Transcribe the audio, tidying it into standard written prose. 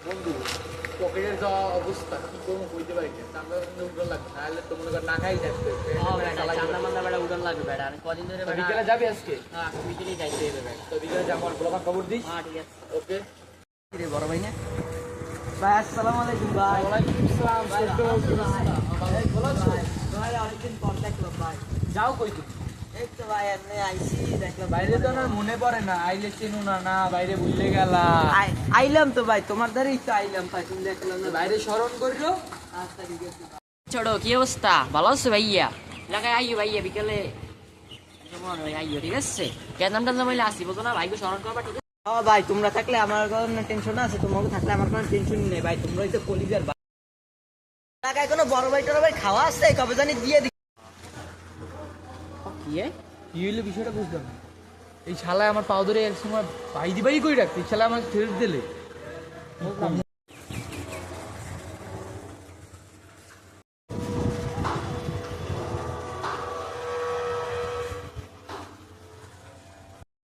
বন্ধু পকেটের যা অবস্থা কি করবো বুঝতে পারি না, চান্দা চান্দা উঠে লাগবে, নাহলে তো মনে কর না খাই থাকবে। চান্দা মান্দা বেড়া উড়ান লাগবে বেড়া, আমি কদিন ধরে বেড়া বিকেলে যাবি আজকে? হ্যাঁ আজকে বিকেলেই যাইতে হবে বেড়া। তো বিকেলে যা, আমার ব্লগার খবর দিস। হ্যাঁ ঠিক আছে। ওকে। রে বড় ভাই না ভাই, আসসালামু আলাইকুম ভাই। ওয়ালাইকুম আসসালাম। ভাই, ছোট কি অবস্থা? ভাই, ভালো আছো? ভাই অনেকদিন পর দেখলাম ভাই। যাও কই তুমি? এই তো ভাই এমনি আইছি, দেখলাম বাইরে তো না মনে পড়ে না, আইলে চিনু না, না বাইরে ভুলে গেলা। আইলাম তো ভাই, তোমার ধারেই তো আইলাম ভাই, তুমি দেখলাম না। বাইরে স্মরণ করলো। আচ্ছা ঠিক আছে। ছোট কি অবস্থা, ভালো আছো ভাইয়া? এলাকায় আইও ভাইয়া বিকেলে যেমন ওই আইও, ঠিক আছে? কেন নামটা বলে আসি বলতো না, ভাইকে স্মরণ করবা, ঠিক আছে? হ্যাঁ ভাই, তোমরা থাকলে আমার কোনো টেনশন আছে, তোমাকে থাকলে আমার কোনো টেনশন নেই ভাই, তোমরা তো কলিজার ভাই। এলাকায় কোনো বড় ভাই টড় ভাই খাওয়া আছে, কবে জানি দিয়ে দি। কি কি হইলো বিষয়টা বুঝলাম না। এই শালায় আমার পাও ধরে এক সময় ভাই দিবাই করে রাখতে, এই শালা আমাকে ছেড়ে দিলে।